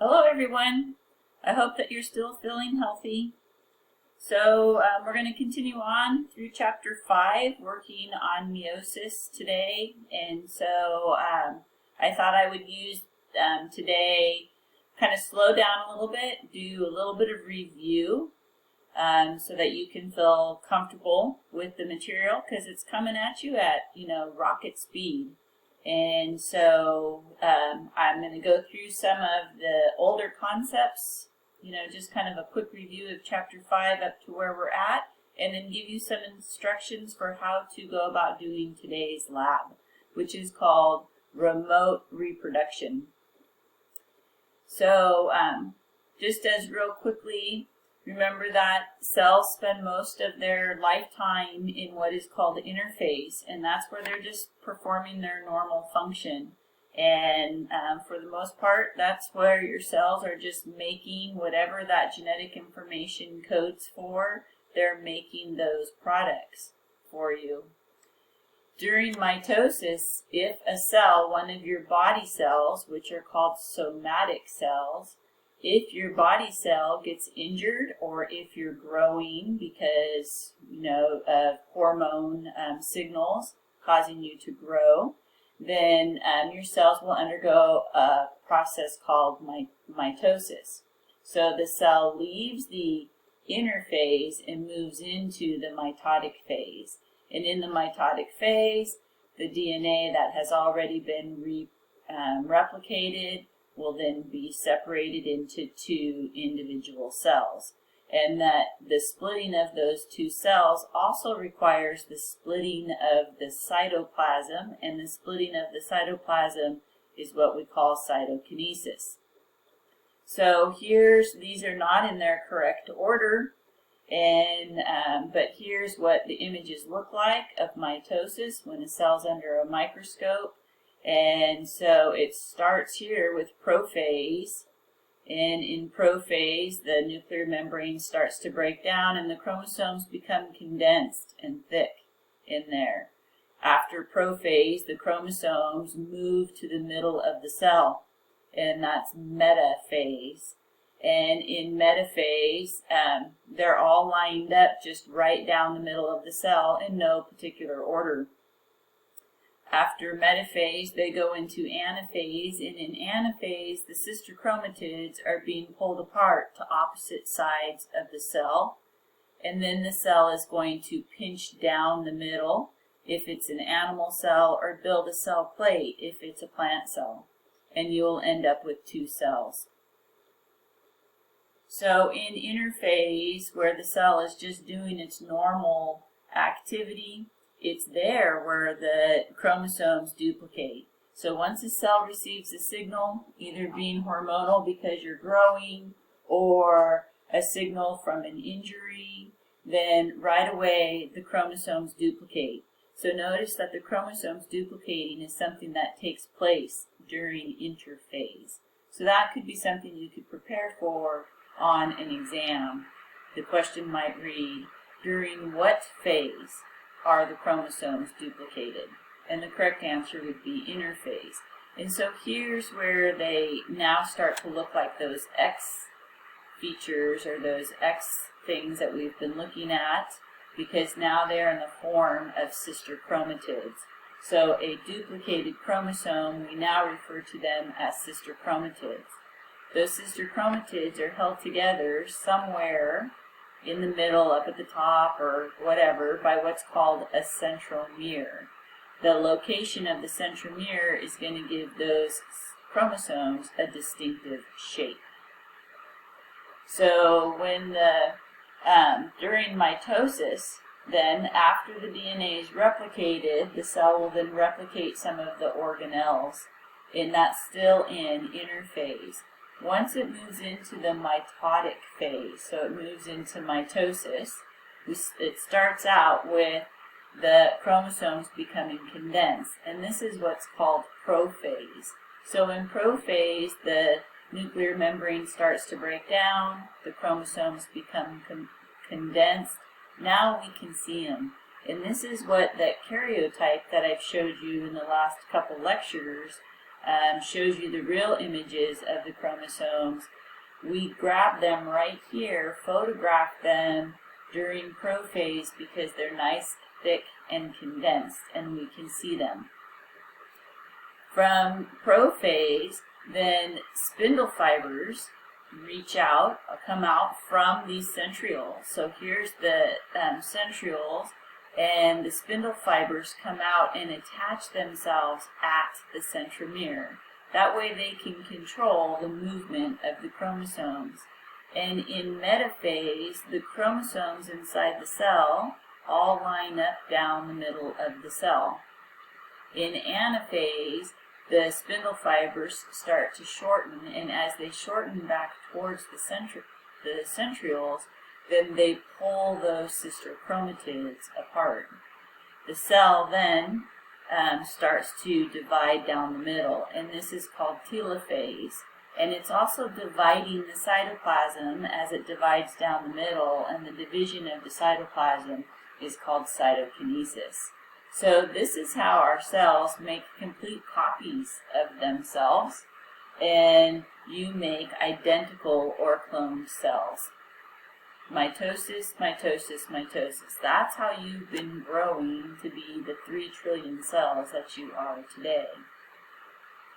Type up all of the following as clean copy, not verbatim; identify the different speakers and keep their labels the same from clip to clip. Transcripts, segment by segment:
Speaker 1: Hello everyone. I hope that you're still feeling healthy. So we're going to continue on through chapter 5, working on meiosis today. And so I thought I would use today, kind of slow down a little bit, do a little bit of review so that you can feel comfortable with the material, because it's coming at you at, rocket speed. And so I'm going to go through some of the older concepts, just kind of a quick review of chapter 5 up to where we're at, and then give you some instructions for how to go about doing today's lab, which is called remote reproduction. So just as real quickly, remember that cells spend most of their lifetime in what is called interphase, and that's where they're just performing their normal function. And for the most part, that's where your cells are just making whatever that genetic information codes for. They're making those products for you. During mitosis, if a cell, one of your body cells, which are called somatic cells, if your body cell gets injured, or if you're growing because, of hormone signals causing you to grow, then your cells will undergo a process called mitosis. So the cell leaves the interphase and moves into the mitotic phase. And in the mitotic phase, the DNA that has already been replicated will then be separated into two individual cells. And that the splitting of those two cells also requires the splitting of the cytoplasm, and the splitting of the cytoplasm is what we call cytokinesis. So these are not in their correct order, and but here's what the images look like of mitosis when a cell's under a microscope. And so it starts here with prophase, and in prophase the nuclear membrane starts to break down and the chromosomes become condensed and thick in there. After prophase, the chromosomes move to the middle of the cell, and that's metaphase. And in metaphase, they're all lined up just right down the middle of the cell in no particular order. After metaphase, they go into anaphase, and in anaphase, the sister chromatids are being pulled apart to opposite sides of the cell, and then the cell is going to pinch down the middle if it's an animal cell, or build a cell plate if it's a plant cell, and you'll end up with two cells. So in interphase, where the cell is just doing its normal activity, it's there where the chromosomes duplicate. So once a cell receives a signal, either being hormonal because you're growing, or a signal from an injury, then right away the chromosomes duplicate. So notice that the chromosomes duplicating is something that takes place during interphase. So that could be something you could prepare for on an exam. The question might read, during what phase are the chromosomes duplicated? And the correct answer would be interphase. And so here's where they now start to look like those X features, or those X things that we've been looking at, because now they're in the form of sister chromatids. So a duplicated chromosome, we now refer to them as sister chromatids. Those sister chromatids are held together somewhere in the middle, up at the top, or whatever, by what's called a centromere. The location of the centromere is going to give those chromosomes a distinctive shape. So when during mitosis, then after the DNA is replicated, the cell will then replicate some of the organelles, and that's still in interphase. Once it moves into the mitotic phase, so it moves into mitosis, it starts out with the chromosomes becoming condensed, and this is what's called prophase. So in prophase, the nuclear membrane starts to break down, the chromosomes become condensed. Now we can see them. And this is what that karyotype that I've showed you in the last couple lectures shows you the real images of the chromosomes. We grab them right here, photograph them during prophase because they're nice, thick, and condensed, and we can see them. From prophase, then spindle fibers reach out, come out from these centrioles. So here's the centrioles, and the spindle fibers come out and attach themselves at the centromere. That way they can control the movement of the chromosomes. And in metaphase, the chromosomes inside the cell all line up down the middle of the cell. In anaphase, the spindle fibers start to shorten, and as they shorten back towards the centrioles, then they pull those sister chromatids apart. The cell then starts to divide down the middle, and this is called telophase. And it's also dividing the cytoplasm as it divides down the middle, and the division of the cytoplasm is called cytokinesis. So this is how our cells make complete copies of themselves, and you make identical or cloned cells. Mitosis, mitosis, mitosis. That's how you've been growing to be the 3 trillion cells that you are today.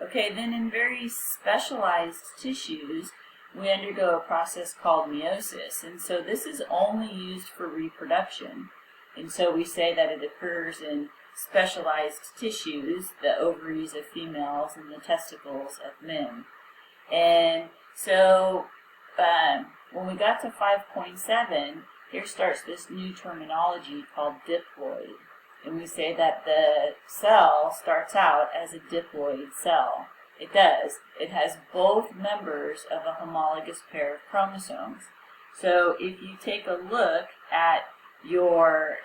Speaker 1: Okay, then in very specialized tissues, we undergo a process called meiosis. And so this is only used for reproduction. And so we say that it occurs in specialized tissues, the ovaries of females and the testicles of men. And so when we got to 5.7, here starts this new terminology called diploid. And we say that the cell starts out as a diploid cell. It does. It has both members of a homologous pair of chromosomes. So if you take a look at your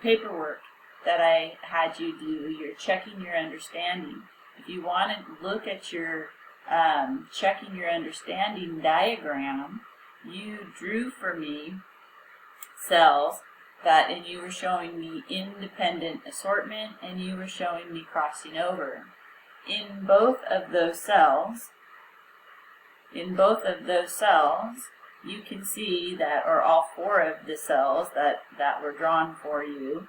Speaker 1: paperwork that I had you do, you're checking your understanding. If you want to look at your checking your understanding diagram, you drew for me cells that, and you were showing me independent assortment, and you were showing me crossing over. In both of those cells, you can see that, or all 4 of the cells that were drawn for you,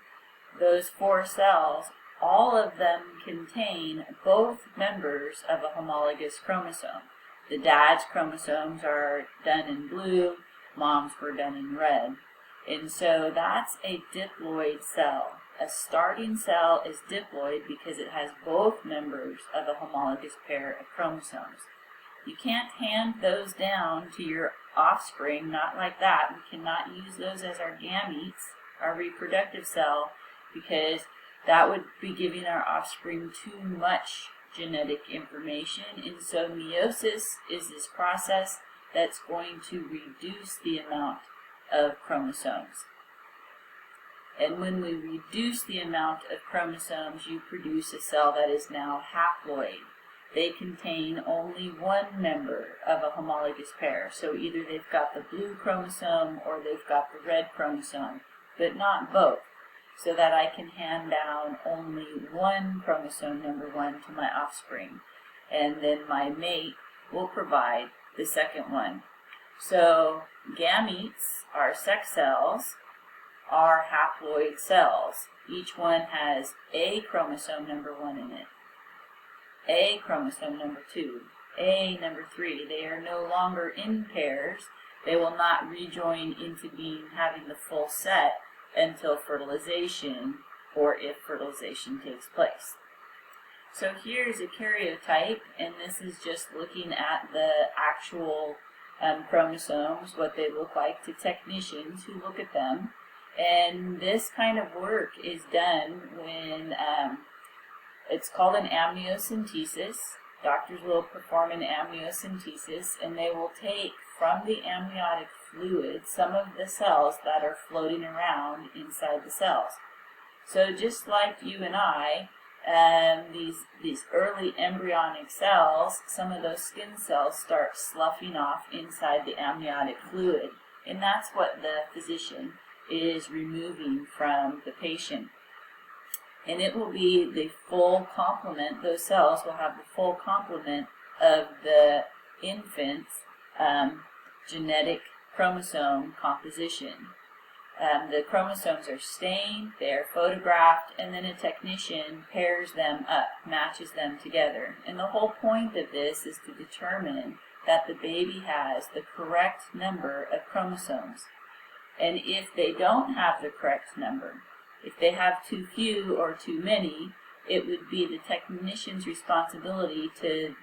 Speaker 1: those 4 cells, all of them contain both members of a homologous chromosome. The dad's chromosomes are done in blue, mom's were done in red. And so that's a diploid cell. A starting cell is diploid because it has both members of a homologous pair of chromosomes. You can't hand those down to your offspring, not like that. We cannot use those as our gametes, our reproductive cell, because that would be giving our offspring too much genetic information. And so meiosis is this process that's going to reduce the amount of chromosomes. And when we reduce the amount of chromosomes, you produce a cell that is now haploid. They contain only one member of a homologous pair. So either they've got the blue chromosome or they've got the red chromosome, but not both, so that I can hand down only one chromosome, number 1, to my offspring. And then my mate will provide the second one. So gametes, our sex cells, are haploid cells. Each one has a chromosome number 1 in it, a chromosome number 2, a number 3. They are no longer in pairs. They will not rejoin into being having the full set until fertilization, or if fertilization takes place. So here's a karyotype, and this is just looking at the actual chromosomes, what they look like to technicians who look at them. And this kind of work is done when it's called an amniocentesis. Doctors will perform an amniocentesis, and they will take from the amniotic fluid some of the cells that are floating around inside the cells. So just like you and I, these early embryonic cells, some of those skin cells start sloughing off inside the amniotic fluid, and that's what the physician is removing from the patient. and it will be the full complement. Those cells will have the full complement of the infant's genetic chromosome composition. The chromosomes are stained, they are photographed, and then a technician pairs them up, matches them together. And the whole point of this is to determine that the baby has the correct number of chromosomes. And if they don't have the correct number, if they have too few or too many, it would be the technician's responsibility to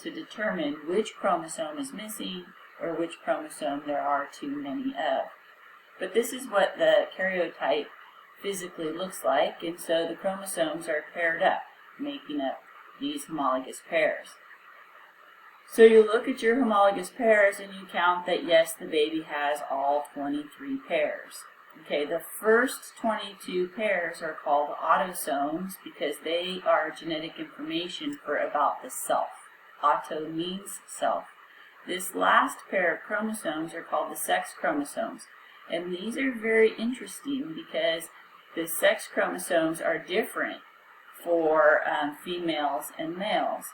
Speaker 1: determine which chromosome is missing or which chromosome there are too many of. But this is what the karyotype physically looks like, and so the chromosomes are paired up, making up these homologous pairs. So you look at your homologous pairs and you count that yes, the baby has all 23 pairs. Okay, the first 22 pairs are called autosomes because they are genetic information for about the self. Auto means self. This last pair of chromosomes are called the sex chromosomes. And these are very interesting because the sex chromosomes are different for females and males.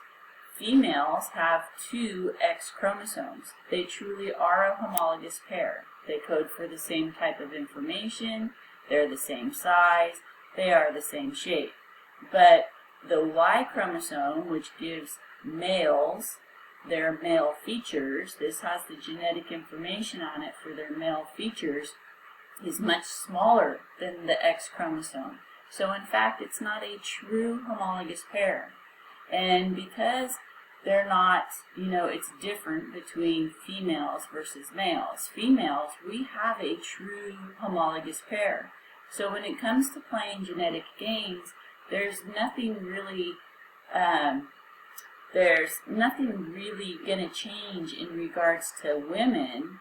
Speaker 1: Females have 2 X chromosomes. They truly are a homologous pair. They code for the same type of information, they're the same size, they are the same shape. But the Y chromosome, which gives males their male features, this has the genetic information on it for their male features, is much smaller than the X chromosome. So in fact, it's not a true homologous pair. And because they're not, it's different between females versus males. Females, we have a true homologous pair. So when it comes to playing genetic games, there's nothing really going to change in regards to women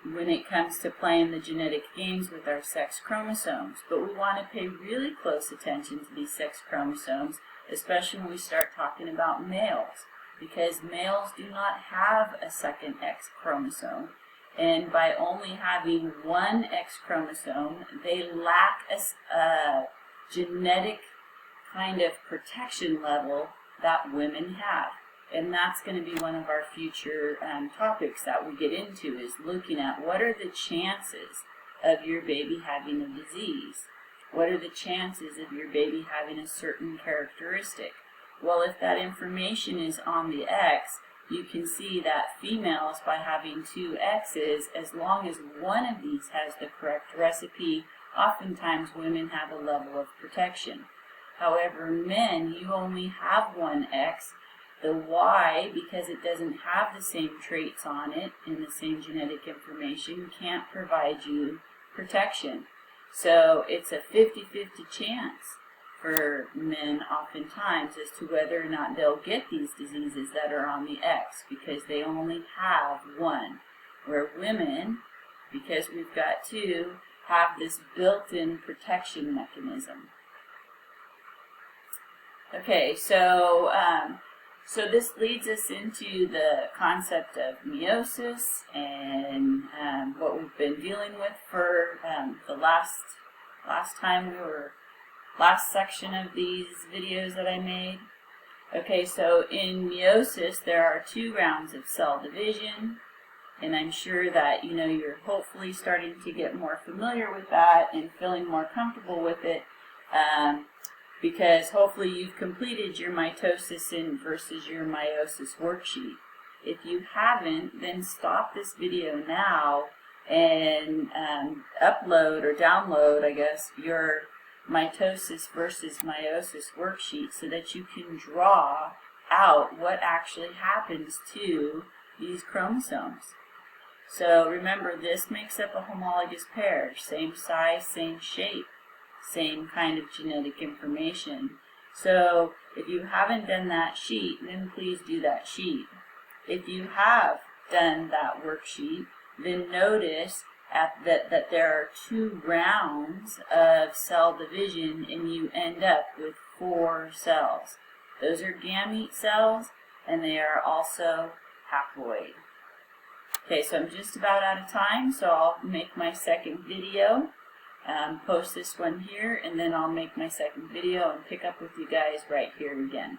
Speaker 1: when it comes to playing the genetic games with our sex chromosomes. But we want to pay really close attention to these sex chromosomes, especially when we start talking about males, because males do not have a second X chromosome. And by only having one X chromosome, they lack a genetic kind of protection level that women have. And that's going to be one of our future topics that we get into, is looking at what are the chances of your baby having a disease. What are the chances of your baby having a certain characteristic? Well, if that information is on the X, you can see that females, by having 2 X's, as long as one of these has the correct recipe, oftentimes women have a level of protection. However, men, you only have 1 X. The Y, because it doesn't have the same traits on it and the same genetic information, can't provide you protection. So it's a 50-50 chance for men oftentimes as to whether or not they'll get these diseases that are on the X, because they only have 1. Where women, because we've got 2, have this built-in protection mechanism. Okay, so this leads us into the concept of meiosis and what we've been dealing with for the last section of these videos that I made. Okay, so in meiosis there are 2 rounds of cell division, and I'm sure that you're hopefully starting to get more familiar with that and feeling more comfortable with it. Because hopefully you've completed your mitosis versus your meiosis worksheet. If you haven't, then stop this video now and upload or download, I guess, your mitosis versus meiosis worksheet so that you can draw out what actually happens to these chromosomes. So remember, this makes up a homologous pair, same size, same shape, same kind of genetic information. So if you haven't done that sheet, then please do that sheet. If you have done that worksheet, then notice that there are 2 rounds of cell division and you end up with 4 cells. Those are gamete cells, and they are also haploid. Okay, so I'm just about out of time, so I'll make my second video. post this one here, and then I'll make my second video and pick up with you guys right here again.